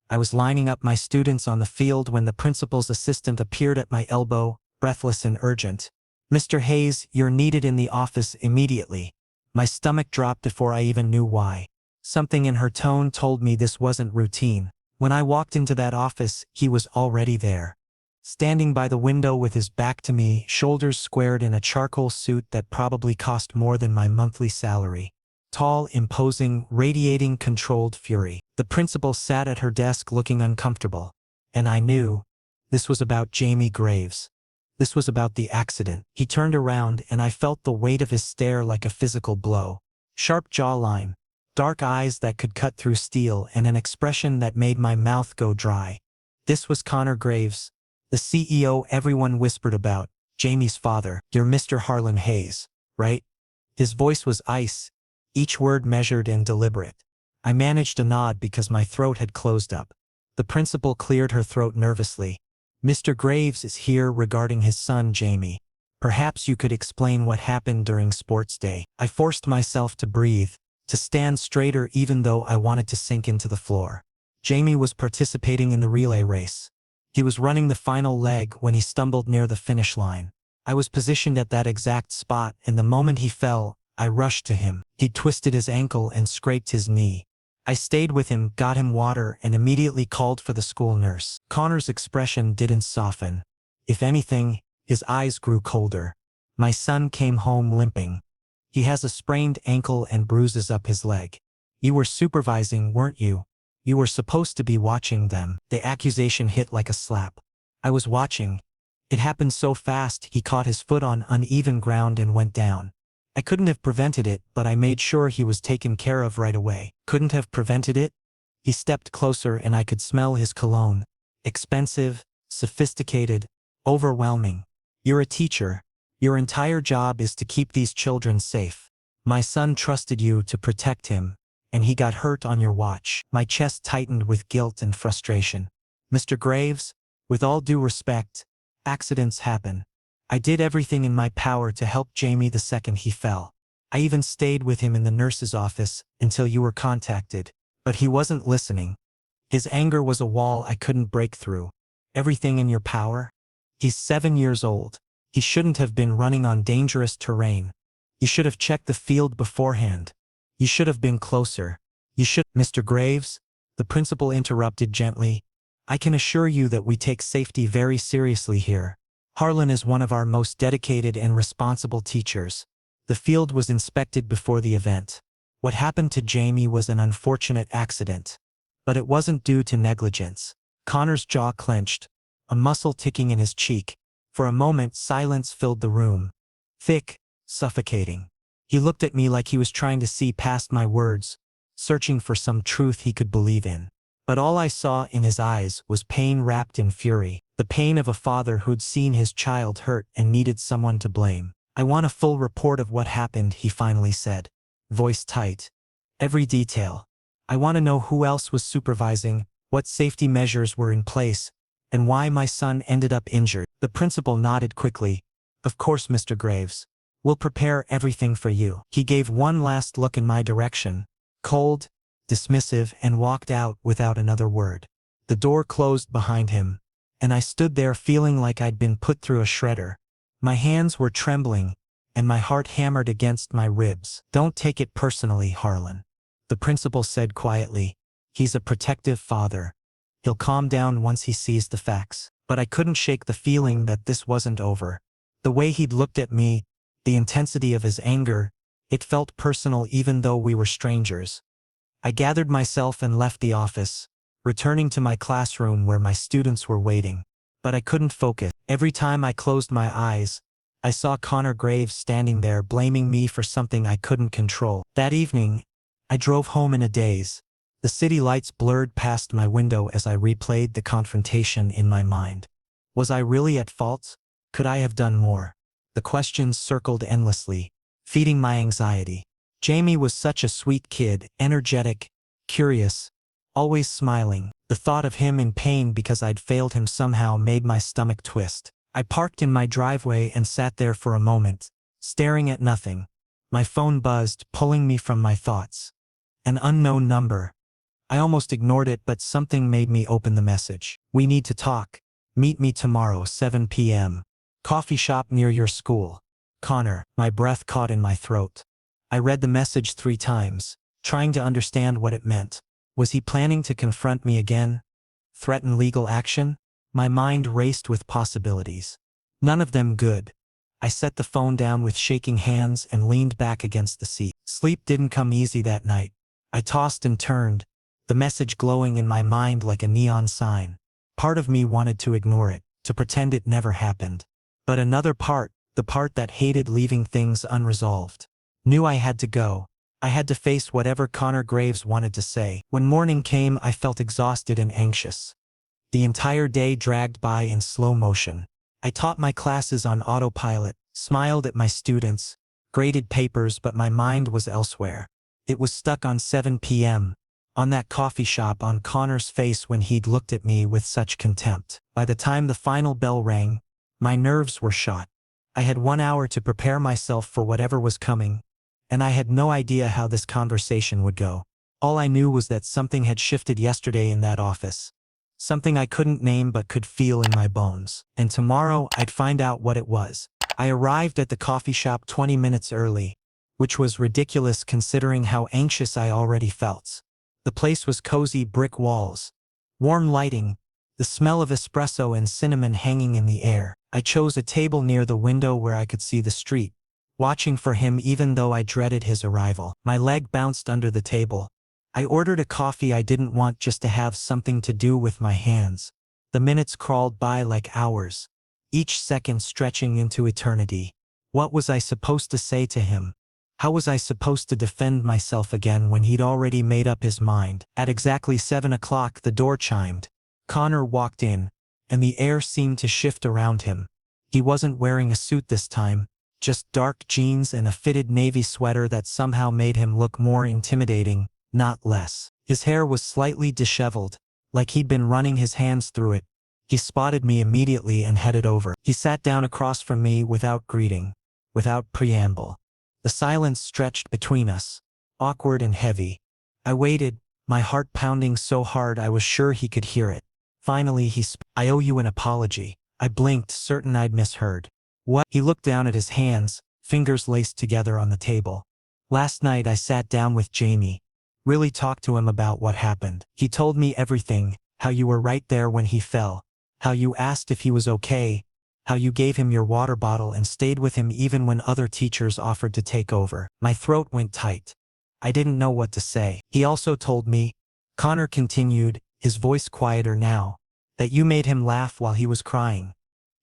I was lining up my students on the field when the principal's assistant appeared at my elbow, breathless and urgent. "Mr. Hayes, you're needed in the office immediately." My stomach dropped before I even knew why. Something in her tone told me this wasn't routine. When I walked into that office, he was already there. Standing by the window with his back to me, shoulders squared in a charcoal suit that probably cost more than my monthly salary. Tall, imposing, radiating controlled fury. The principal sat at her desk looking uncomfortable. And I knew this was about Jamie Graves. This was about the accident. He turned around and I felt the weight of his stare like a physical blow. Sharp jawline, dark eyes that could cut through steel, and an expression that made my mouth go dry. This was Connor Graves, the CEO everyone whispered about, Jamie's father. "You're Mr. Harlan Hayes, right?" His voice was ice, each word measured and deliberate. I managed a nod because my throat had closed up. The principal cleared her throat nervously. "Mr. Graves is here regarding his son Jamie. Perhaps you could explain what happened during sports day." I forced myself to breathe, to stand straighter even though I wanted to sink into the floor. Jamie was participating in the relay race. He was running the final leg when he stumbled near the finish line. I was positioned at that exact spot, and the moment he fell, I rushed to him. He twisted his ankle and scraped his knee. I stayed with him, got him water, and immediately called for the school nurse. Connor's expression didn't soften. If anything, his eyes grew colder. "My son came home limping. He has a sprained ankle and bruises up his leg. You were supervising, weren't you? You were supposed to be watching them." The accusation hit like a slap. I was watching. It happened so fast. He caught his foot on uneven ground and went down. I couldn't have prevented it, but I made sure he was taken care of right away. Couldn't have prevented it? He stepped closer and I could smell his cologne. Expensive, sophisticated, overwhelming. "You're a teacher. Your entire job is to keep these children safe. My son trusted you to protect him, and he got hurt on your watch." My chest tightened with guilt and frustration. "Mr. Graves, with all due respect, accidents happen. I did everything in my power to help Jamie the second he fell. I even stayed with him in the nurse's office until you were contacted. But he wasn't listening. His anger was a wall I couldn't break through." "Everything in your power?" "He's 7 years old. He shouldn't have been running on dangerous terrain. You should have checked the field beforehand. You should have been closer. You should—" "Mr. Graves," the principal interrupted gently, "I can assure you that we take safety very seriously here. Harlan is one of our most dedicated and responsible teachers. The field was inspected before the event. What happened to Jamie was an unfortunate accident. But it wasn't due to negligence." Connor's jaw clenched, a muscle ticking in his cheek. For a moment, silence filled the room. Thick, suffocating. He looked at me like he was trying to see past my words, searching for some truth he could believe in. But all I saw in his eyes was pain wrapped in fury. The pain of a father who'd seen his child hurt and needed someone to blame. "I want a full report of what happened," he finally said, voice tight. "Every detail. I want to know who else was supervising, what safety measures were in place, and why my son ended up injured." The principal nodded quickly. "Of course, Mr. Graves. We'll prepare everything for you." He gave one last look in my direction, cold, dismissive, and walked out without another word. The door closed behind him, and I stood there feeling like I'd been put through a shredder. My hands were trembling, and my heart hammered against my ribs. "Don't take it personally, Harlan," the principal said quietly. "He's a protective father. He'll calm down once he sees the facts." But I couldn't shake the feeling that this wasn't over. The way he'd looked at me, the intensity of his anger, it felt personal even though we were strangers. I gathered myself and left the office, returning to my classroom where my students were waiting. But I couldn't focus. Every time I closed my eyes, I saw Connor Graves standing there blaming me for something I couldn't control. That evening, I drove home in a daze. The city lights blurred past my window as I replayed the confrontation in my mind. Was I really at fault? Could I have done more? The questions circled endlessly, feeding my anxiety. Jamie was such a sweet kid, energetic, curious, always smiling. The thought of him in pain because I'd failed him somehow made my stomach twist. I parked in my driveway and sat there for a moment, staring at nothing. My phone buzzed, pulling me from my thoughts. An unknown number. I almost ignored it, but something made me open the message. We need to talk. Meet me tomorrow, 7 p.m. Coffee shop near your school. Connor. My breath caught in my throat. I read the message 3 times, trying to understand what it meant. Was he planning to confront me again? Threaten legal action? My mind raced with possibilities. None of them good. I set the phone down with shaking hands and leaned back against the seat. Sleep didn't come easy that night. I tossed and turned, the message glowing in my mind like a neon sign. Part of me wanted to ignore it, to pretend it never happened. But another part, the part that hated leaving things unresolved, knew I had to go. I had to face whatever Connor Graves wanted to say. When morning came, I felt exhausted and anxious. The entire day dragged by in slow motion. I taught my classes on autopilot, smiled at my students, graded papers, but my mind was elsewhere. It was stuck on 7 p.m., on that coffee shop, on Connor's face when he'd looked at me with such contempt. By the time the final bell rang, my nerves were shot. I had 1 hour to prepare myself for whatever was coming, and I had no idea how this conversation would go. All I knew was that something had shifted yesterday in that office. Something I couldn't name but could feel in my bones. And tomorrow I'd find out what it was. I arrived at the coffee shop 20 minutes early, which was ridiculous considering how anxious I already felt. The place was cozy, brick walls, warm lighting, the smell of espresso and cinnamon hanging in the air. I chose a table near the window where I could see the street, watching for him even though I dreaded his arrival. My leg bounced under the table. I ordered a coffee I didn't want, just to have something to do with my hands. The minutes crawled by like hours, each second stretching into eternity. What was I supposed to say to him? How was I supposed to defend myself again when he'd already made up his mind? At exactly 7 o'clock the door chimed. Connor walked in, and the air seemed to shift around him. He wasn't wearing a suit this time, just dark jeans and a fitted navy sweater that somehow made him look more intimidating, not less. His hair was slightly disheveled, like he'd been running his hands through it. He spotted me immediately and headed over. He sat down across from me without greeting, without preamble. The silence stretched between us, awkward and heavy. I waited, my heart pounding so hard I was sure he could hear it. Finally he spoke. "I owe you an apology." I blinked, certain I'd misheard. "What?" He looked down at his hands, fingers laced together on the table. "Last night I sat down with Jamie. Really talked to him about what happened. He told me everything, how you were right there when he fell, how you asked if he was okay, how you gave him your water bottle and stayed with him even when other teachers offered to take over." My throat went tight. I didn't know what to say. "He also told me," Connor continued, his voice quieter now, "that you made him laugh while he was crying.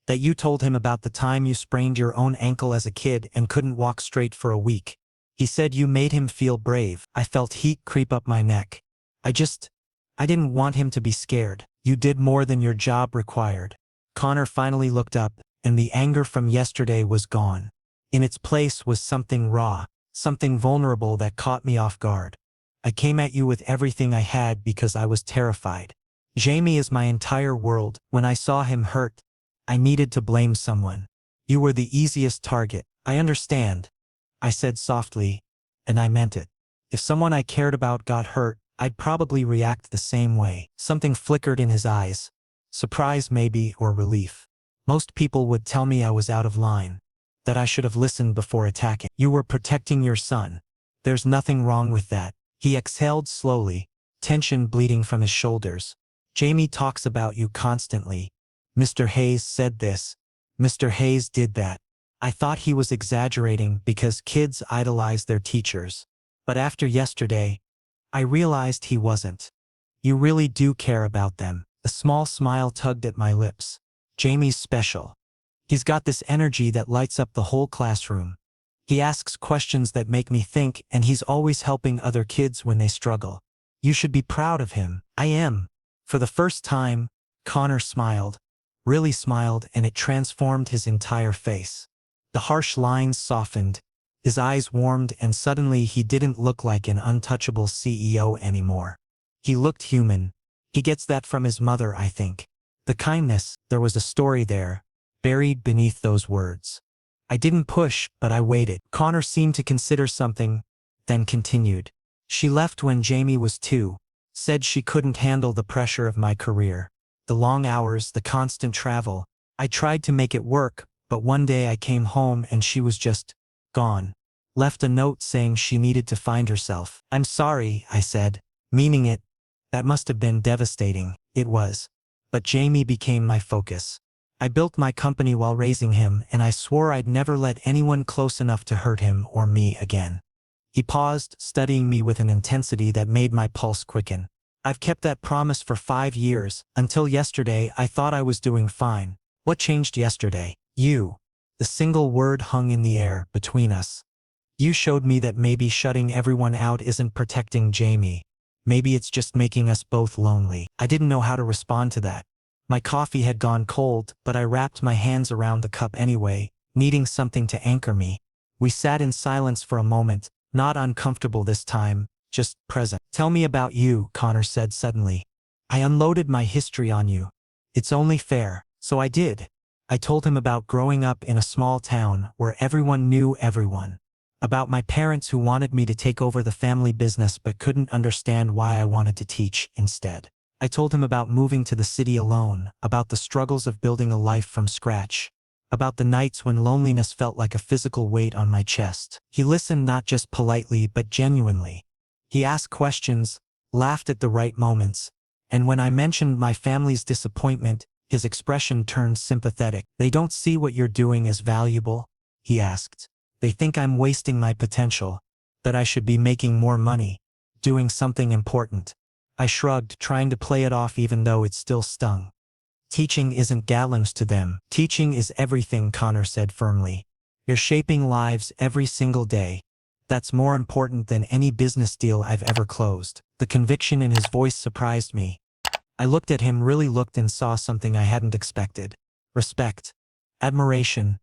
That you told him about the time you sprained your own ankle as a kid and couldn't walk straight for a week. He said you made him feel brave." I felt heat creep up my neck. I didn't want him to be scared. "You did more than your job required." Connor finally looked up, and the anger from yesterday was gone. In its place was something raw, something vulnerable that caught me off guard. "I came at you with everything I had because I was terrified. Jamie is my entire world. When I saw him hurt, I needed to blame someone. You were the easiest target." "I understand," I said softly, and I meant it. If someone I cared about got hurt, I'd probably react the same way. Something flickered in his eyes. Surprise maybe, or relief. "Most people would tell me I was out of line, that I should have listened before attacking. You were protecting your son. There's nothing wrong with that." He exhaled slowly, tension bleeding from his shoulders. "Jamie talks about you constantly. Mr. Hayes said this. Mr. Hayes did that." I thought he was exaggerating because kids idolize their teachers. But after yesterday, I realized he wasn't. "You really do care about them." A small smile tugged at my lips. "Jamie's special. He's got this energy that lights up the whole classroom. He asks questions that make me think, and he's always helping other kids when they struggle. You should be proud of him." "I am." For the first time, Connor smiled, really smiled, and it transformed his entire face. The harsh lines softened, his eyes warmed, and suddenly he didn't look like an untouchable CEO anymore. He looked human. He gets that from his mother, I think. The kindness, there was a story there, buried beneath those words. I didn't push, but I waited. Connor seemed to consider something, then continued. "She left when Jamie was 2, Said she couldn't handle the pressure of my career. The long hours, the constant travel. I tried to make it work, but one day I came home and she was just gone. Left a note saying she needed to find herself. I'm sorry, I said, meaning it. That must have been devastating. It was. But Jamie became my focus. I built my company while raising him, and I swore I'd never let anyone close enough to hurt him or me again. He paused, studying me with an intensity that made my pulse quicken. I've kept that promise for 5 years. Until yesterday, I thought I was doing fine. What changed yesterday? You. The single word hung in the air between us. You showed me that maybe shutting everyone out isn't protecting Jamie. Maybe it's just making us both lonely. I didn't know how to respond to that. My coffee had gone cold, but I wrapped my hands around the cup anyway, needing something to anchor me. We sat in silence for a moment, not uncomfortable this time, just present. Tell me about you, Connor said suddenly. I unloaded my history on you. It's only fair. So I did. I told him about growing up in a small town where everyone knew everyone. About my parents who wanted me to take over the family business but couldn't understand why I wanted to teach instead. I told him about moving to the city alone, about the struggles of building a life from scratch, about the nights when loneliness felt like a physical weight on my chest. He listened not just politely but genuinely. He asked questions, laughed at the right moments, and when I mentioned my family's disappointment, his expression turned sympathetic. They don't see what you're doing as valuable? He asked. They think I'm wasting my potential, that I should be making more money, doing something important. I shrugged, trying to play it off even though it still stung. Teaching isn't gallows to them. Teaching is everything, Connor said firmly. You're shaping lives every single day. That's more important than any business deal I've ever closed. The conviction in his voice surprised me. I looked at him, really looked, and saw something I hadn't expected. Respect. Admiration.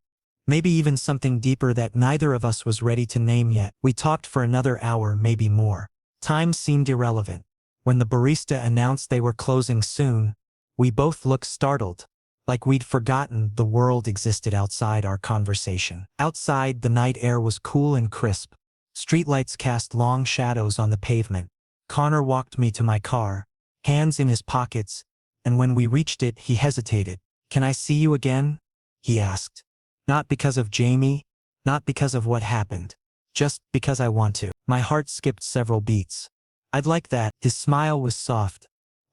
Maybe even something deeper that neither of us was ready to name yet. We talked for another hour, maybe more. Time seemed irrelevant. When the barista announced they were closing soon, we both looked startled, like we'd forgotten the world existed outside our conversation. Outside, the night air was cool and crisp. Streetlights cast long shadows on the pavement. Connor walked me to my car, hands in his pockets, and when we reached it, he hesitated. Can I see you again? He asked. Not because of Jamie, not because of what happened, just because I want to. My heart skipped several beats. I'd like that. His smile was soft,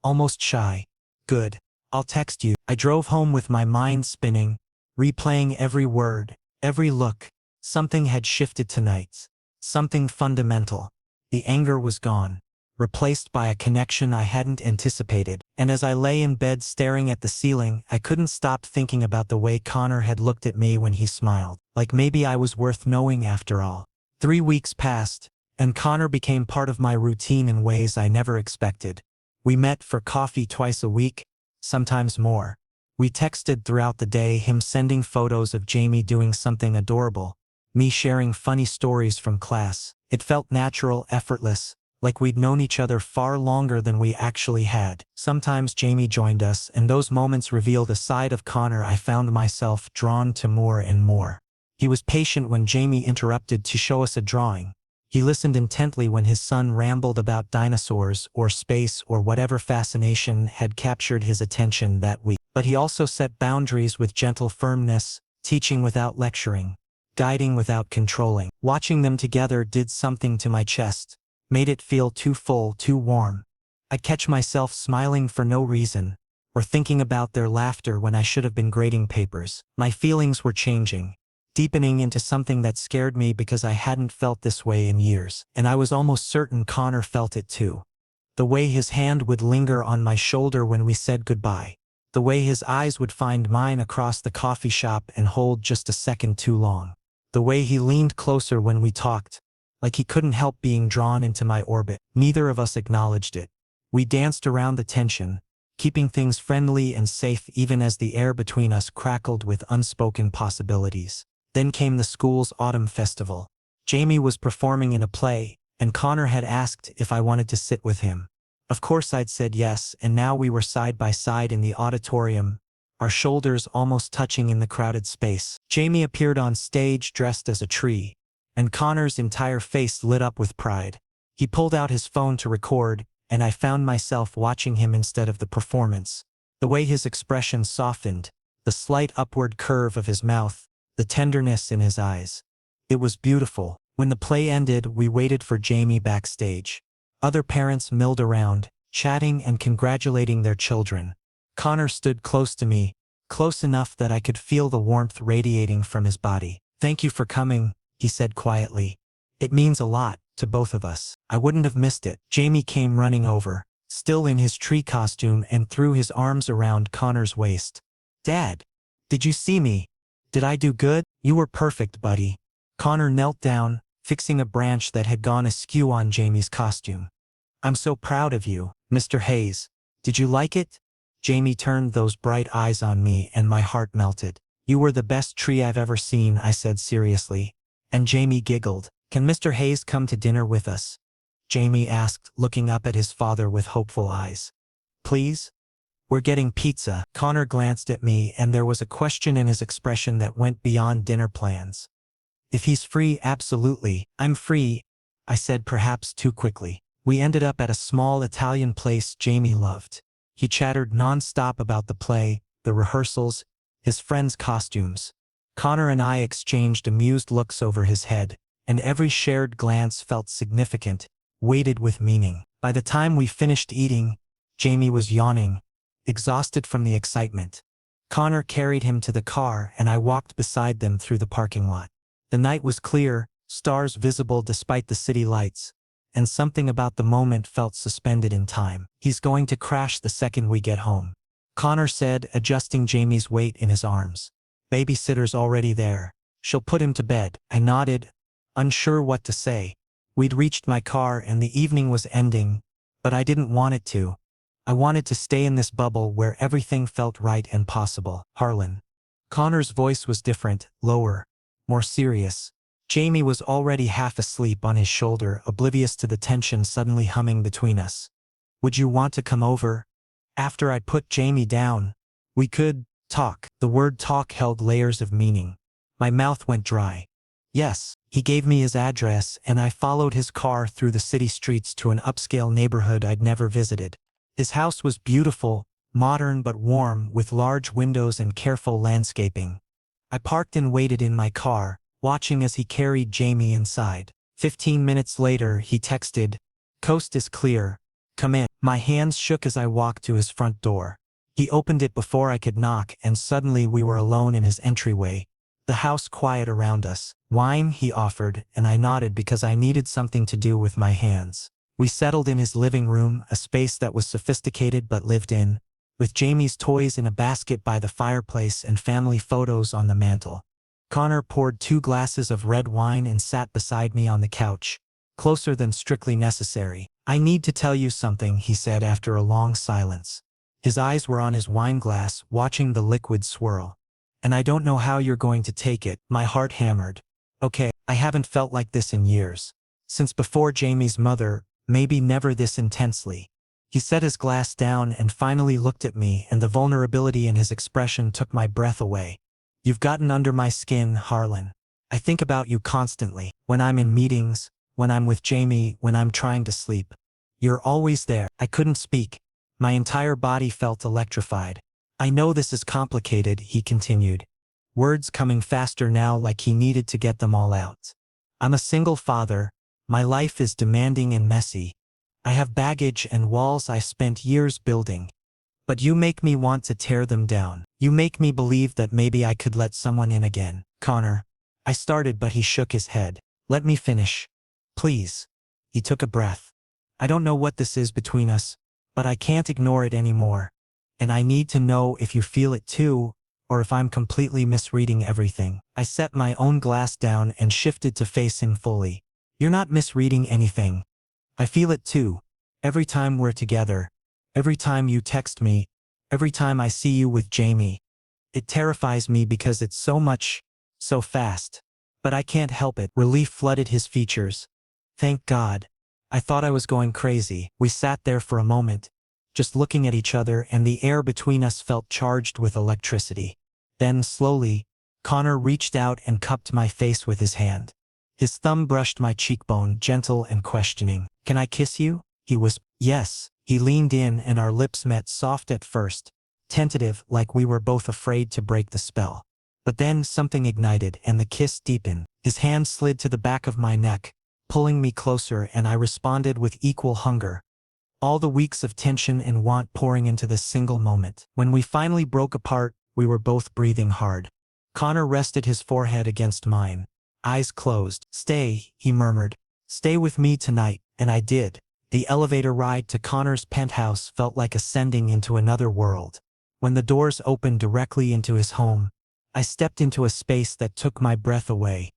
almost shy. Good. I'll text you. I drove home with my mind spinning, replaying every word, every look. Something had shifted tonight. Something fundamental. The anger was gone, replaced by a connection I hadn't anticipated. And as I lay in bed staring at the ceiling, I couldn't stop thinking about the way Connor had looked at me when he smiled. Like maybe I was worth knowing after all. 3 weeks passed, and Connor became part of my routine in ways I never expected. We met for coffee twice a week, sometimes more. We texted throughout the day, him sending photos of Jamie doing something adorable, me sharing funny stories from class. It felt natural, effortless, like we'd known each other far longer than we actually had. Sometimes Jamie joined us, and those moments revealed a side of Connor I found myself drawn to more and more. He was patient when Jamie interrupted to show us a drawing. He listened intently when his son rambled about dinosaurs or space or whatever fascination had captured his attention that week. But he also set boundaries with gentle firmness, teaching without lecturing, guiding without controlling. Watching them together did something to my chest, made it feel too full, too warm. I'd catch myself smiling for no reason, or thinking about their laughter when I should have been grading papers. My feelings were changing, deepening into something that scared me because I hadn't felt this way in years. And I was almost certain Connor felt it too. The way his hand would linger on my shoulder when we said goodbye. The way his eyes would find mine across the coffee shop and hold just a second too long. The way he leaned closer when we talked, like he couldn't help being drawn into my orbit. Neither of us acknowledged it. We danced around the tension, keeping things friendly and safe even as the air between us crackled with unspoken possibilities. Then came the school's autumn festival. Jamie was performing in a play, and Connor had asked if I wanted to sit with him. Of course I'd said yes, and now we were side by side in the auditorium, our shoulders almost touching in the crowded space. Jamie appeared on stage dressed as a tree, and Connor's entire face lit up with pride. He pulled out his phone to record, and I found myself watching him instead of the performance. The way his expression softened, the slight upward curve of his mouth, the tenderness in his eyes. It was beautiful. When the play ended, we waited for Jamie backstage. Other parents milled around, chatting and congratulating their children. Connor stood close to me, close enough that I could feel the warmth radiating from his body. "Thank you for coming," he said quietly. "It means a lot to both of us. I wouldn't have missed it." Jamie came running over, still in his tree costume, and threw his arms around Connor's waist. "Dad, did you see me? Did I do good?" "You were perfect, buddy." Connor knelt down, fixing a branch that had gone askew on Jamie's costume. "I'm so proud of you, Mr. Hayes. Did you like it?" Jamie turned those bright eyes on me and my heart melted. "You were the best tree I've ever seen," I said seriously. And Jamie giggled. "Can Mr. Hayes come to dinner with us?" Jamie asked, looking up at his father with hopeful eyes. "Please? We're getting pizza." Connor glanced at me, and there was a question in his expression that went beyond dinner plans. "If he's free, absolutely. I'm free," I said, perhaps too quickly. We ended up at a small Italian place Jamie loved. He chattered non-stop about the play, the rehearsals, his friends' costumes. Connor and I exchanged amused looks over his head, and every shared glance felt significant, weighted with meaning. By the time we finished eating, Jamie was yawning, exhausted from the excitement. Connor carried him to the car, and I walked beside them through the parking lot. The night was clear, stars visible despite the city lights, and something about the moment felt suspended in time. "He's going to crash the second we get home," Connor said, adjusting Jamie's weight in his arms. "Babysitter's already there. She'll put him to bed." I nodded, unsure what to say. We'd reached my car and the evening was ending, but I didn't want it to. I wanted to stay in this bubble where everything felt right and possible. "Harlan." Connor's voice was different, lower, more serious. Jamie was already half asleep on his shoulder, oblivious to the tension suddenly humming between us. "Would you want to come over?" After I'd put Jamie down, we could talk. The word talk held layers of meaning. My mouth went dry. Yes. He gave me his address, and I followed his car through the city streets to an upscale neighborhood I'd never visited. His house was beautiful, modern but warm, with large windows and careful landscaping. I parked and waited in my car, watching as he carried Jamie inside. 15 minutes later, he texted, "Coast is clear. Come in." My hands shook as I walked to his front door. He opened it before I could knock, and suddenly we were alone in his entryway. The house quiet around us. "Wine," he offered, and I nodded because I needed something to do with my hands. We settled in his living room, a space that was sophisticated but lived in, with Jamie's toys in a basket by the fireplace and family photos on the mantel. Connor poured 2 glasses of red wine and sat beside me on the couch, closer than strictly necessary. "I need to tell you something," he said after a long silence. His eyes were on his wineglass, watching the liquid swirl. "And I don't know how you're going to take it." My heart hammered. "Okay, I haven't felt like this in years. Since before Jamie's mother, maybe never this intensely." He set his glass down and finally looked at me, and the vulnerability in his expression took my breath away. "You've gotten under my skin, Harlan. I think about you constantly. When I'm in meetings, when I'm with Jamie, when I'm trying to sleep. You're always there." I couldn't speak. My entire body felt electrified. "I know this is complicated," he continued, words coming faster now, like he needed to get them all out. "I'm a single father. My life is demanding and messy. I have baggage and walls I spent years building. But you make me want to tear them down. You make me believe that maybe I could let someone in again." "Connor," I started, but he shook his head. "Let me finish. Please." He took a breath. "I don't know what this is between us, but I can't ignore it anymore. And I need to know if you feel it too, or if I'm completely misreading everything." I set my own glass down and shifted to face him fully. "You're not misreading anything. I feel it too. Every time we're together. Every time you text me. Every time I see you with Jamie. It terrifies me because it's so much, so fast. But I can't help it." Relief flooded his features. "Thank God. I thought I was going crazy." We sat there for a moment, just looking at each other, and the air between us felt charged with electricity. Then, slowly, Connor reached out and cupped my face with his hand. His thumb brushed my cheekbone, gentle and questioning. "Can I kiss you?" he whispered. Yes, he leaned in and our lips met, soft at first, tentative, like we were both afraid to break the spell. But then something ignited and the kiss deepened. His hand slid to the back of my neck, pulling me closer, and I responded with equal hunger. All the weeks of tension and want pouring into this single moment. When we finally broke apart, we were both breathing hard. Connor rested his forehead against mine, eyes closed. "Stay," he murmured. "Stay with me tonight," and I did. The elevator ride to Connor's penthouse felt like ascending into another world. When the doors opened directly into his home, I stepped into a space that took my breath away.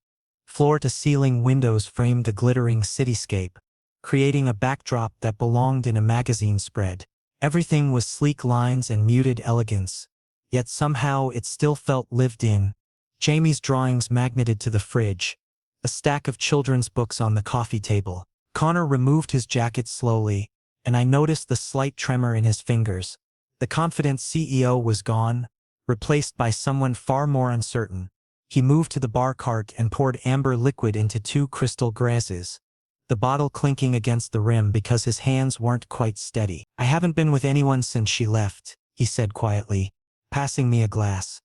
Floor-to-ceiling windows framed the glittering cityscape, creating a backdrop that belonged in a magazine spread. Everything was sleek lines and muted elegance, yet somehow it still felt lived in. Jamie's drawings magneted to the fridge, a stack of children's books on the coffee table. Connor removed his jacket slowly, and I noticed the slight tremor in his fingers. The confident CEO was gone, replaced by someone far more uncertain. He moved to the bar cart and poured amber liquid into 2 crystal glasses, the bottle clinking against the rim because his hands weren't quite steady. "I haven't been with anyone since she left," he said quietly, passing me a glass.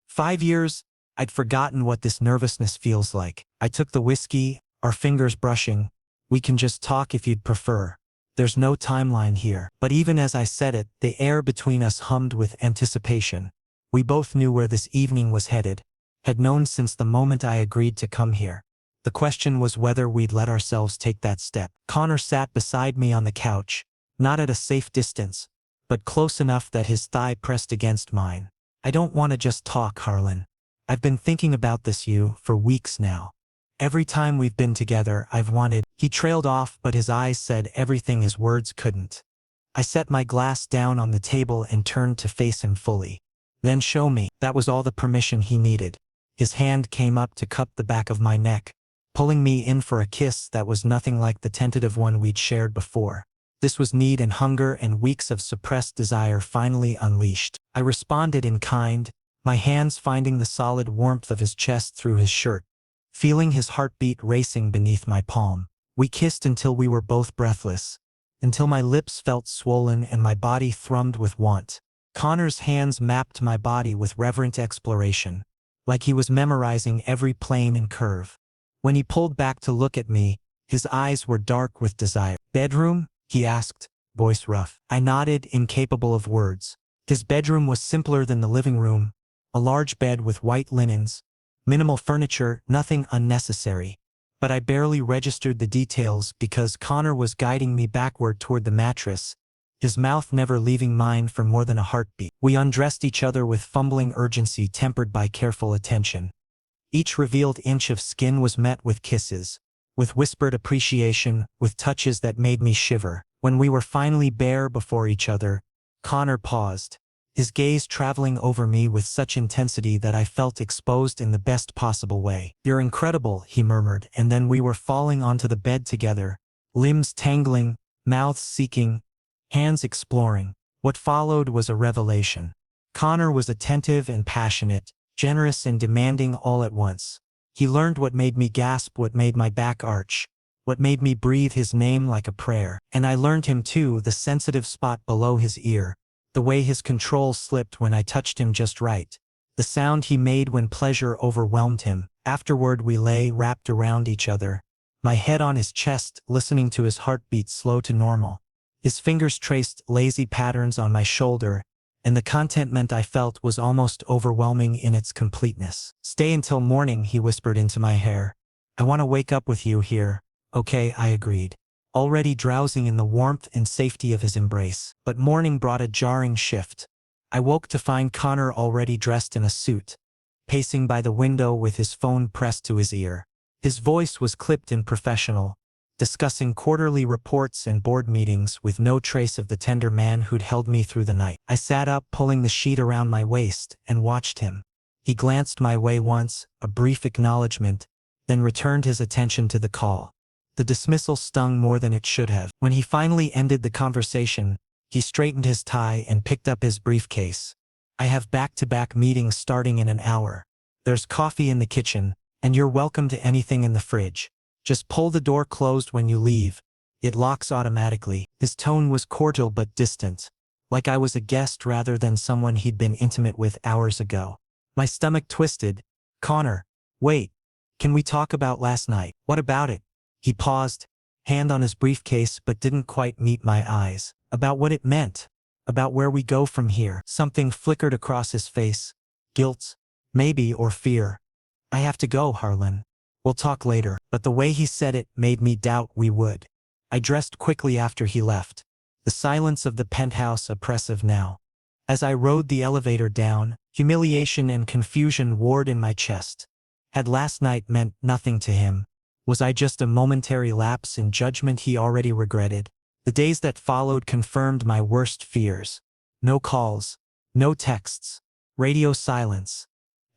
5 years, I'd forgotten what this nervousness feels like. I took the whiskey, our fingers brushing. "We can just talk if you'd prefer. There's no timeline here." But even as I said it, the air between us hummed with anticipation. We both knew where this evening was headed, had known since the moment I agreed to come here. The question was whether we'd let ourselves take that step. Connor sat beside me on the couch, not at a safe distance, but close enough that his thigh pressed against mine. "I don't want to just talk, Harlan. I've been thinking about this for weeks now. Every time we've been together, I've wanted—" He trailed off, but his eyes said everything his words couldn't. I set my glass down on the table and turned to face him fully. "Then show me." That was all the permission he needed. His hand came up to cup the back of my neck, pulling me in for a kiss that was nothing like the tentative one we'd shared before. This was need and hunger and weeks of suppressed desire finally unleashed. I responded in kind, my hands finding the solid warmth of his chest through his shirt, feeling his heartbeat racing beneath my palm. We kissed until we were both breathless, until my lips felt swollen and my body thrummed with want. Connor's hands mapped my body with reverent exploration, like he was memorizing every plane and curve. When he pulled back to look at me, his eyes were dark with desire. "Bedroom?" he asked, voice rough. I nodded, incapable of words. His bedroom was simpler than the living room, a large bed with white linens, minimal furniture, nothing unnecessary. But I barely registered the details because Connor was guiding me backward toward the mattress, his mouth never leaving mine for more than a heartbeat. We undressed each other with fumbling urgency tempered by careful attention. Each revealed inch of skin was met with kisses, with whispered appreciation, with touches that made me shiver. When we were finally bare before each other, Connor paused, his gaze traveling over me with such intensity that I felt exposed in the best possible way. "You're incredible," he murmured, and then we were falling onto the bed together, limbs tangling, mouths seeking, hands exploring. What followed was a revelation. Connor was attentive and passionate, generous and demanding all at once. He learned what made me gasp, what made my back arch, what made me breathe his name like a prayer. And I learned him too, the sensitive spot below his ear, the way his control slipped when I touched him just right, the sound he made when pleasure overwhelmed him. Afterward we lay wrapped around each other, my head on his chest, listening to his heartbeat slow to normal. His fingers traced lazy patterns on my shoulder, and the contentment I felt was almost overwhelming in its completeness. "Stay until morning," he whispered into my hair. "I want to wake up with you here." "Okay," I agreed, already drowsing in the warmth and safety of his embrace. But morning brought a jarring shift. I woke to find Connor already dressed in a suit, pacing by the window with his phone pressed to his ear. His voice was clipped and professional, discussing quarterly reports and board meetings with no trace of the tender man who'd held me through the night. I sat up, pulling the sheet around my waist, and watched him. He glanced my way once, a brief acknowledgement, then returned his attention to the call. The dismissal stung more than it should have. When he finally ended the conversation, he straightened his tie and picked up his briefcase. "I have back-to-back meetings starting in an hour. There's coffee in the kitchen, and you're welcome to anything in the fridge. Just pull the door closed when you leave." It locks automatically. His tone was cordial but distant, like I was a guest rather than someone he'd been intimate with hours ago. My stomach twisted. Connor, wait. Can we talk about last night? What about it? He paused, hand on his briefcase but didn't quite meet my eyes. About what it meant. About where we go from here. Something flickered across his face. Guilt, maybe, or fear. I have to go, Harlan. We'll talk later. But the way he said it made me doubt we would. I dressed quickly after he left. The silence of the penthouse oppressive now. As I rode the elevator down, humiliation and confusion warred in my chest. Had last night meant nothing to him? Was I just a momentary lapse in judgment he already regretted? The days that followed confirmed my worst fears. No calls, no texts, radio silence.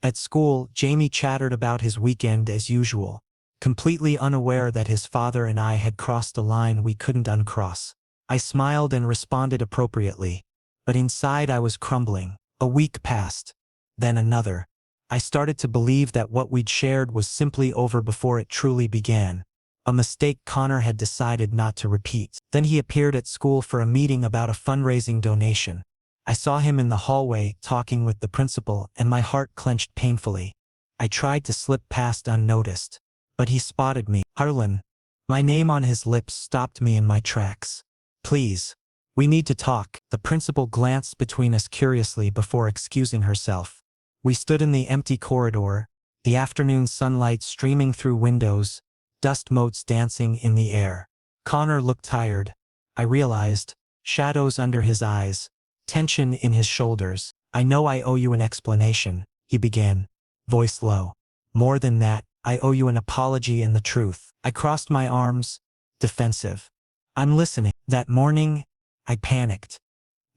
At school, Jamie chattered about his weekend as usual, completely unaware that his father and I had crossed a line we couldn't uncross. I smiled and responded appropriately, but inside I was crumbling. A week passed, then another. I started to believe that what we'd shared was simply over before it truly began. A mistake Connor had decided not to repeat. Then he appeared at school for a meeting about a fundraising donation. I saw him in the hallway talking with the principal and my heart clenched painfully. I tried to slip past unnoticed, but he spotted me. Harlan. My name on his lips stopped me in my tracks. Please. We need to talk. The principal glanced between us curiously before excusing herself. We stood in the empty corridor, the afternoon sunlight streaming through windows, dust motes dancing in the air. Connor looked tired. I realized, shadows under his eyes, tension in his shoulders. I know I owe you an explanation, he began, voice low. More than that, I owe you an apology and the truth. I crossed my arms, defensive. I'm listening. That morning, I panicked.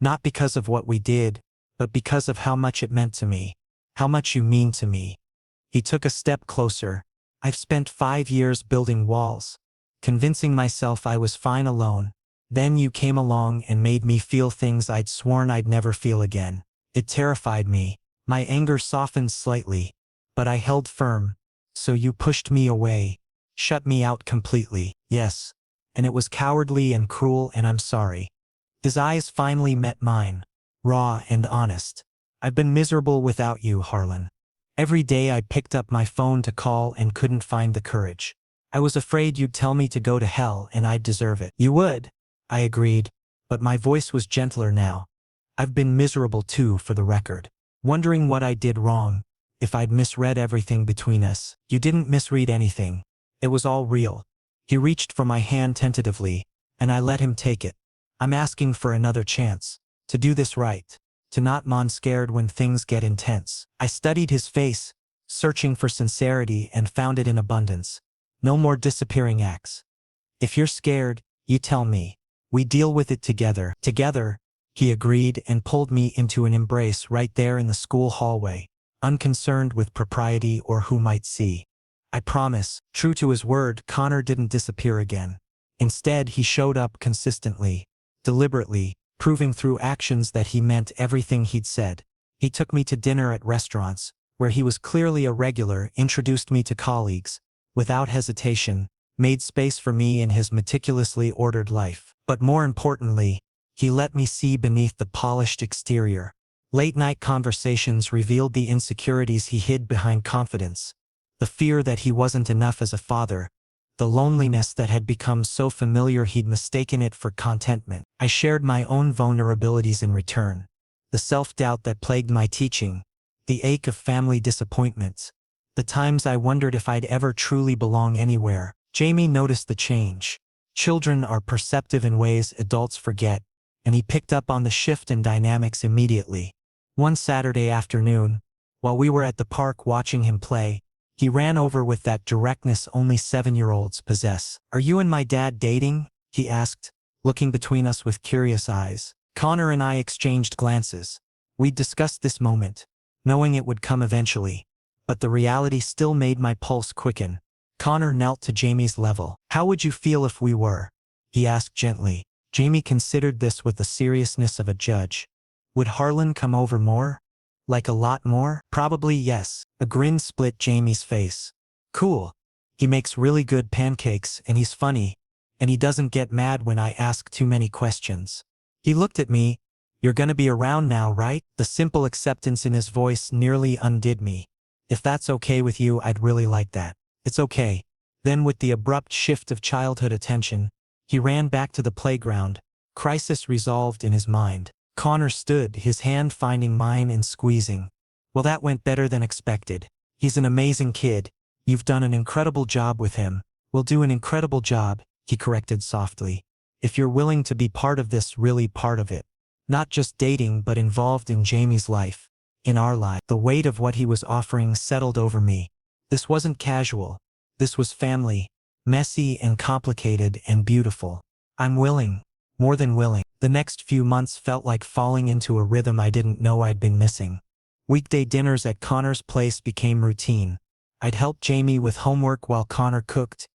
Not because of what we did, but because of how much it meant to me. How much you mean to me. He took a step closer. I've spent 5 years building walls, convincing myself I was fine alone. Then you came along and made me feel things I'd sworn I'd never feel again. It terrified me. My anger softened slightly, but I held firm. So you pushed me away, shut me out completely. Yes. And it was cowardly and cruel, and I'm sorry. His eyes finally met mine, raw and honest. I've been miserable without you, Harlan. Every day I picked up my phone to call and couldn't find the courage. I was afraid you'd tell me to go to hell and I'd deserve it. You would, I agreed, but my voice was gentler now. I've been miserable too, for the record. Wondering what I did wrong, if I'd misread everything between us. You didn't misread anything. It was all real. He reached for my hand tentatively, and I let him take it. I'm asking for another chance. To do this right. To not scared when things get intense. I studied his face, searching for sincerity, and found it in abundance. No more disappearing acts. If you're scared, you tell me. We deal with it together. Together, he agreed and pulled me into an embrace right there in the school hallway, unconcerned with propriety or who might see. I promise. True to his word, Connor didn't disappear again. Instead, he showed up consistently, deliberately, proving through actions that he meant everything he'd said. He took me to dinner at restaurants, where he was clearly a regular, introduced me to colleagues, without hesitation, made space for me in his meticulously ordered life. But more importantly, he let me see beneath the polished exterior. Late-night conversations revealed the insecurities he hid behind confidence, the fear that he wasn't enough as a father, the loneliness that had become so familiar he'd mistaken it for contentment. I shared my own vulnerabilities in return, the self-doubt that plagued my teaching, the ache of family disappointments, the times I wondered if I'd ever truly belong anywhere. Jamie noticed the change. Children are perceptive in ways adults forget, and he picked up on the shift in dynamics immediately. One Saturday afternoon, while we were at the park watching him play, he ran over with that directness only 7-year-olds possess. "Are you and my dad dating?" he asked, looking between us with curious eyes. Connor and I exchanged glances. We'd discussed this moment, knowing it would come eventually, but the reality still made my pulse quicken. Connor knelt to Jamie's level. "How would you feel if we were?" he asked gently. Jamie considered this with the seriousness of a judge. Would Harlan come over more? Like a lot more? Probably yes. A grin split Jamie's face. Cool. He makes really good pancakes and he's funny. and he doesn't get mad when I ask too many questions. He looked at me. You're gonna be around now, right? The simple acceptance in his voice nearly undid me. If that's okay with you, I'd really like that. It's okay. Then with the abrupt shift of childhood attention, he ran back to the playground, crisis resolved in his mind. Connor stood, his hand finding mine and squeezing. Well, that went better than expected. He's an amazing kid. You've done an incredible job with him. We'll do an incredible job, he corrected softly. If you're willing to be part of this, really part of it. Not just dating, but involved in Jamie's life. In our life. The weight of what he was offering settled over me. This wasn't casual. This was family. Messy and complicated and beautiful. I'm willing. More than willing. The next few months felt like falling into a rhythm I didn't know I'd been missing. Weekday dinners at Connor's place became routine. I'd help Jamie with homework while Connor cooked,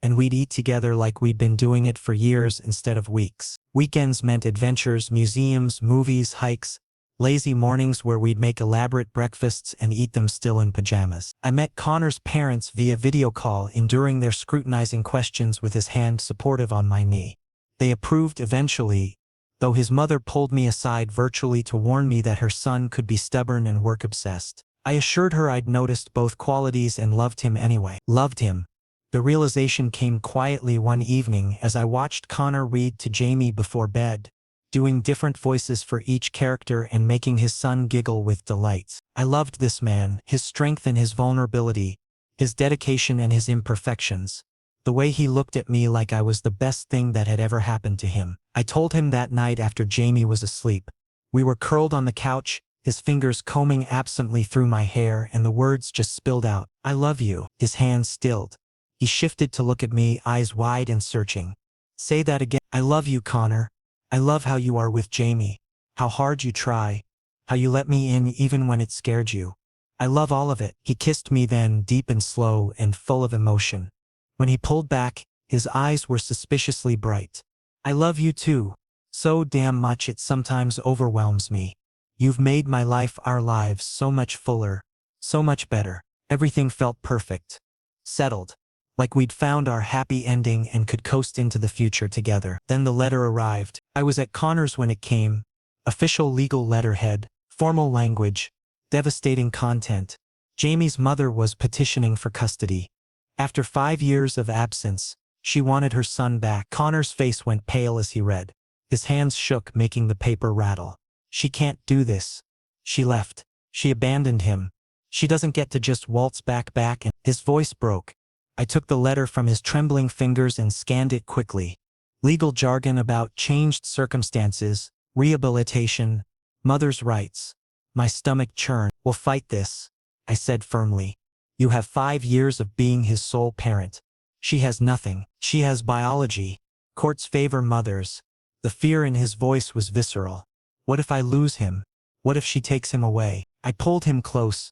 and we'd eat together like we'd been doing it for years instead of weeks. Weekends meant adventures, museums, movies, hikes, lazy mornings where we'd make elaborate breakfasts and eat them still in pajamas. I met Connor's parents via video call, enduring their scrutinizing questions with his hand supportive on my knee. They approved eventually, though his mother pulled me aside virtually to warn me that her son could be stubborn and work-obsessed. I assured her I'd noticed both qualities and loved him anyway. Loved him. The realization came quietly one evening as I watched Connor read to Jamie before bed, doing different voices for each character and making his son giggle with delight. I loved this man, his strength and his vulnerability, his dedication and his imperfections. The way he looked at me like I was the best thing that had ever happened to him. I told him that night after Jamie was asleep. We were curled on the couch, his fingers combing absently through my hair, and the words just spilled out. I love you. His hands stilled. He shifted to look at me, eyes wide and searching. Say that again. I love you, Connor. I love how you are with Jamie. How hard you try. How you let me in even when it scared you. I love all of it. He kissed me then, deep and slow and full of emotion. When he pulled back, his eyes were suspiciously bright. I love you too. So damn much it sometimes overwhelms me. You've made my life, our lives, so much fuller, so much better. Everything felt perfect. Settled. Like we'd found our happy ending and could coast into the future together. Then the letter arrived. I was at Connor's when it came. Official legal letterhead, formal language, devastating content. Jamie's mother was petitioning for custody. After 5 years of absence, she wanted her son back. Connor's face went pale as he read. His hands shook, making the paper rattle. She can't do this. She left. She abandoned him. She doesn't get to just waltz back and his voice broke. I took the letter from his trembling fingers and scanned it quickly. Legal jargon about changed circumstances, rehabilitation, mother's rights. My stomach churned. We'll fight this, I said firmly. You have 5 years of being his sole parent. She has nothing. She has biology. Courts favor mothers. The fear in his voice was visceral. What if I lose him? What if she takes him away? I pulled him close,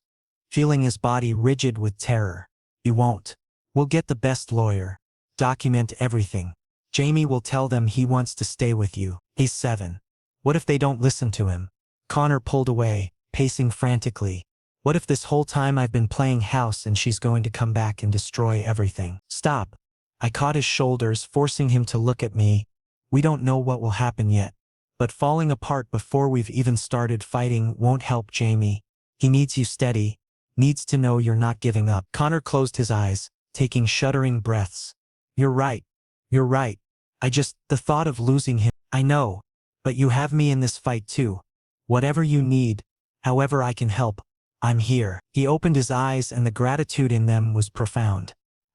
feeling his body rigid with terror. You won't. We'll get the best lawyer. Document everything. Jamie will tell them he wants to stay with you. He's 7. What if they don't listen to him? Connor pulled away, pacing frantically. What if this whole time I've been playing house and she's going to come back and destroy everything? Stop. I caught his shoulders, forcing him to look at me. We don't know what will happen yet. But falling apart before we've even started fighting won't help Jamie. He needs you steady. Needs to know you're not giving up. Connor closed his eyes, taking shuddering breaths. You're right. You're right. The thought of losing him. I know. But you have me in this fight too. Whatever you need, however I can help, I'm here. He opened his eyes and the gratitude in them was profound.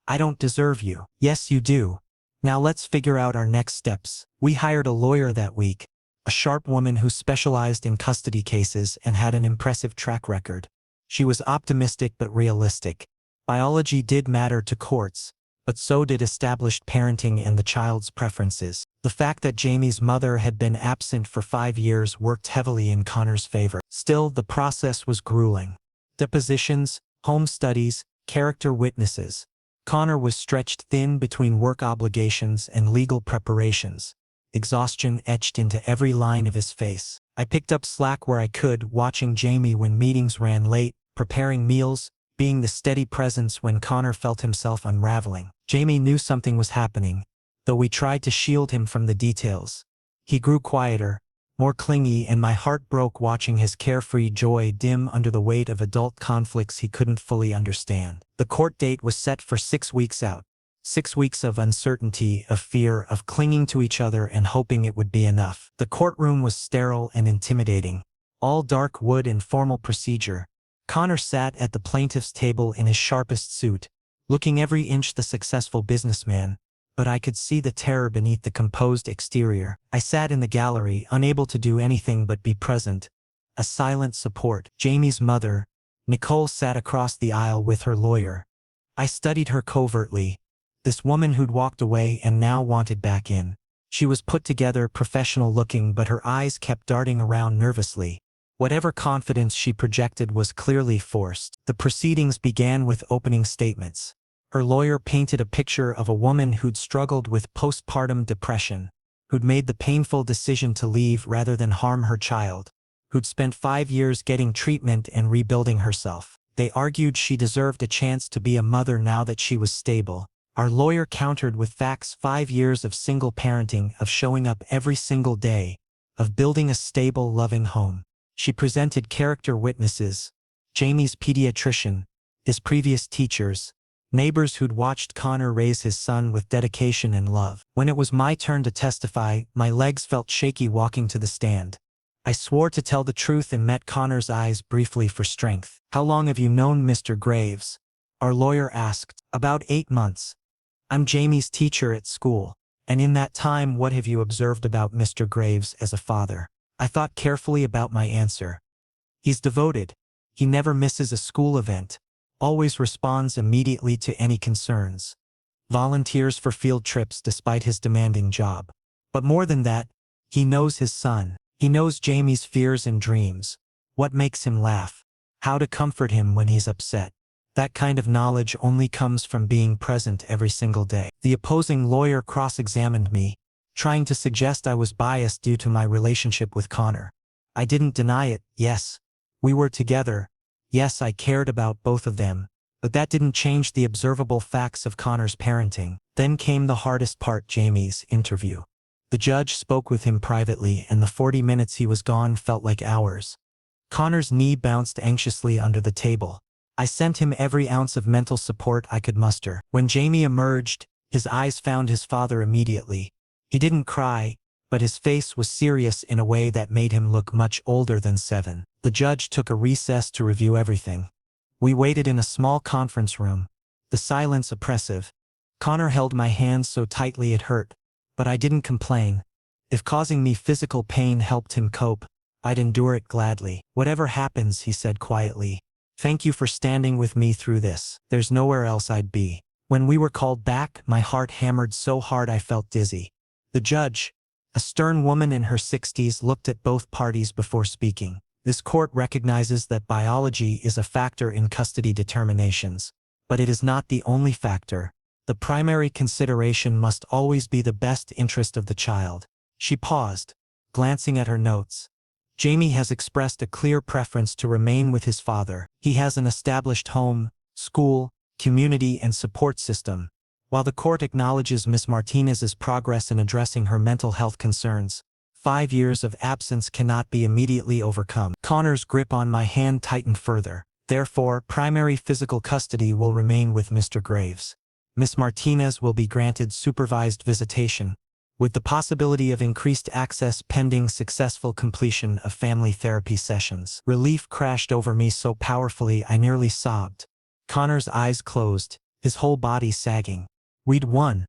I don't deserve you. Yes, you do. Now let's figure out our next steps. We hired a lawyer that week, a sharp woman who specialized in custody cases and had an impressive track record. She was optimistic but realistic. Biology did matter to courts, but so did established parenting and the child's preferences. The fact that Jamie's mother had been absent for 5 years worked heavily in Connor's favor. Still, the process was grueling. Depositions, home studies, character witnesses. Connor was stretched thin between work obligations and legal preparations. Exhaustion etched into every line of his face. I picked up slack where I could, watching Jamie when meetings ran late, preparing meals, being the steady presence when Connor felt himself unraveling. Jamie knew something was happening, though we tried to shield him from the details. He grew quieter, more clingy, and my heart broke watching his carefree joy dim under the weight of adult conflicts he couldn't fully understand. The court date was set for 6 weeks out. 6 weeks of uncertainty, of fear, of clinging to each other and hoping it would be enough. The courtroom was sterile and intimidating. All dark wood and formal procedure. Connor sat at the plaintiff's table in his sharpest suit, looking every inch the successful businessman, but I could see the terror beneath the composed exterior. I sat in the gallery, unable to do anything but be present, a silent support. Jamie's mother, Nicole, sat across the aisle with her lawyer. I studied her covertly, this woman who'd walked away and now wanted back in. She was put together, professional-looking, but her eyes kept darting around nervously. Whatever confidence she projected was clearly forced. The proceedings began with opening statements. Her lawyer painted a picture of a woman who'd struggled with postpartum depression, who'd made the painful decision to leave rather than harm her child, who'd spent 5 years getting treatment and rebuilding herself. They argued she deserved a chance to be a mother now that she was stable. Our lawyer countered with facts: 5 years of single parenting, of showing up every single day, of building a stable, loving home. She presented character witnesses: Jamie's pediatrician, his previous teachers, neighbors who'd watched Connor raise his son with dedication and love. When it was my turn to testify, my legs felt shaky walking to the stand. I swore to tell the truth and met Connor's eyes briefly for strength. "How long have you known Mr. Graves?" our lawyer asked. "About 8 months. I'm Jamie's teacher at school. And in that time, what have you observed about Mr. Graves as a father?" I thought carefully about my answer. "He's devoted. He never misses a school event. Always responds immediately to any concerns. Volunteers for field trips despite his demanding job. But more than that, he knows his son. He knows Jamie's fears and dreams. What makes him laugh. How to comfort him when he's upset. That kind of knowledge only comes from being present every single day." The opposing lawyer cross-examined me, trying to suggest I was biased due to my relationship with Connor. I didn't deny it. Yes, we were together. Yes, I cared about both of them. But that didn't change the observable facts of Connor's parenting. Then came the hardest part: Jamie's interview. The judge spoke with him privately, and the 40 minutes he was gone felt like hours. Connor's knee bounced anxiously under the table. I sent him every ounce of mental support I could muster. When Jamie emerged, his eyes found his father immediately. He didn't cry, but his face was serious in a way that made him look much older than 7. The judge took a recess to review everything. We waited in a small conference room, the silence oppressive. Connor held my hand so tightly it hurt, but I didn't complain. If causing me physical pain helped him cope, I'd endure it gladly. "Whatever happens," he said quietly, "thank you for standing with me through this. There's nowhere else I'd be." When we were called back, my heart hammered so hard I felt dizzy. The judge, a stern woman in her 60s, looked at both parties before speaking. "This court recognizes that biology is a factor in custody determinations, but it is not the only factor. The primary consideration must always be the best interest of the child." She paused, glancing at her notes. "Jamie has expressed a clear preference to remain with his father. He has an established home, school, community, and support system. While the court acknowledges Ms. Martinez's progress in addressing her mental health concerns, 5 years of absence cannot be immediately overcome." Connor's grip on my hand tightened further. "Therefore, primary physical custody will remain with Mr. Graves. Ms. Martinez will be granted supervised visitation, with the possibility of increased access pending successful completion of family therapy sessions." Relief crashed over me so powerfully I nearly sobbed. Connor's eyes closed, his whole body sagging. We'd won.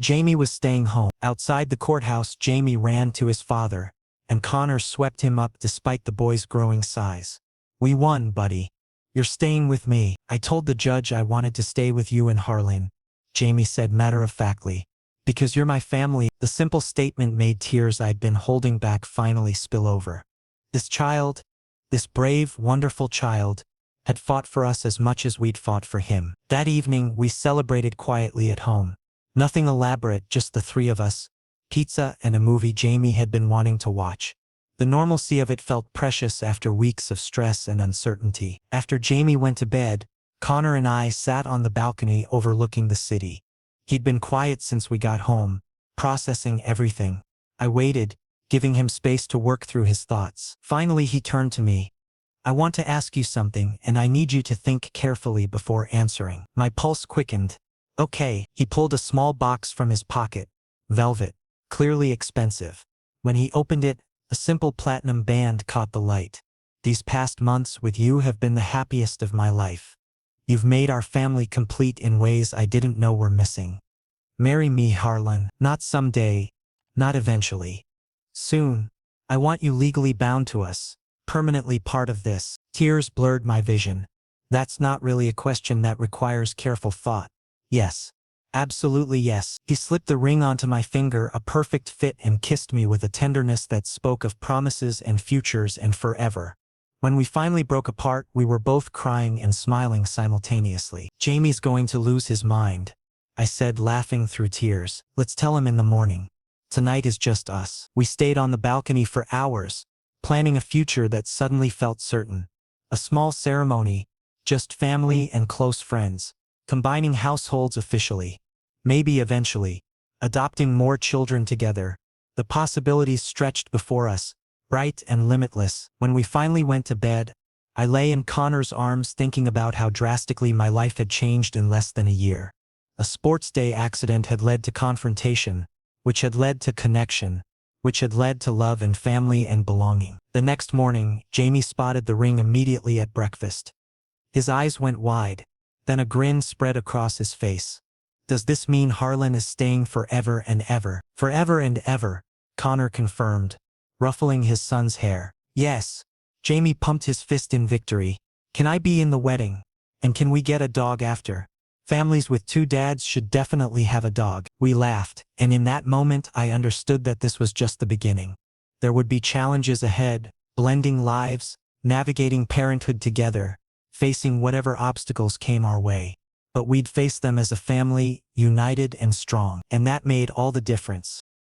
Jamie was staying home. Outside the courthouse, Jamie ran to his father, and Connor swept him up despite the boy's growing size. "We won, buddy. You're staying with me." "I told the judge I wanted to stay with you in Harlan," Jamie said matter-of-factly. "Because you're my family." The simple statement made tears I'd been holding back finally spill over. This child, this brave, wonderful child, had fought for us as much as we'd fought for him. That evening, we celebrated quietly at home. Nothing elaborate, just the 3 of us, pizza and a movie Jamie had been wanting to watch. The normalcy of it felt precious after weeks of stress and uncertainty. After Jamie went to bed, Connor and I sat on the balcony overlooking the city. He'd been quiet since we got home, processing everything. I waited, giving him space to work through his thoughts. Finally, he turned to me. I want to ask you something, and I need you to think carefully before answering. My pulse quickened. Okay, he pulled a small box from his pocket. Velvet. Clearly expensive. When he opened it, a simple platinum band caught the light. These past months with you have been the happiest of my life. You've made our family complete in ways I didn't know were missing. Marry me, Harlan. Not someday. Not eventually. Soon. I want you legally bound to us. Permanently part of this. Tears blurred my vision. That's not really a question that requires careful thought. Yes. Absolutely yes. He slipped the ring onto my finger, a perfect fit, and kissed me with a tenderness that spoke of promises and futures and forever. When we finally broke apart, we were both crying and smiling simultaneously. Jamie's going to lose his mind, I said, laughing through tears. Let's tell him in the morning. Tonight is just us. We stayed on the balcony for hours, planning a future that suddenly felt certain. A small ceremony, just family and close friends, combining households officially. Maybe eventually, adopting more children together. The possibilities stretched before us, bright and limitless. When we finally went to bed, I lay in Connor's arms thinking about how drastically my life had changed in less than a year. A sports day accident had led to confrontation, which had led to connection, which had led to love and family and belonging. The next morning, Jamie spotted the ring immediately at breakfast. His eyes went wide, then a grin spread across his face. Does this mean Harlan is staying forever and ever? Forever and ever, Connor confirmed, ruffling his son's hair. Yes. Jamie pumped his fist in victory. Can I be in the wedding? And can we get a dog after? Families with two dads should definitely have a dog. We laughed, and in that moment I understood that this was just the beginning. There would be challenges ahead, blending lives, navigating parenthood together, facing whatever obstacles came our way. But we'd face them as a family, united and strong. And that made all the difference.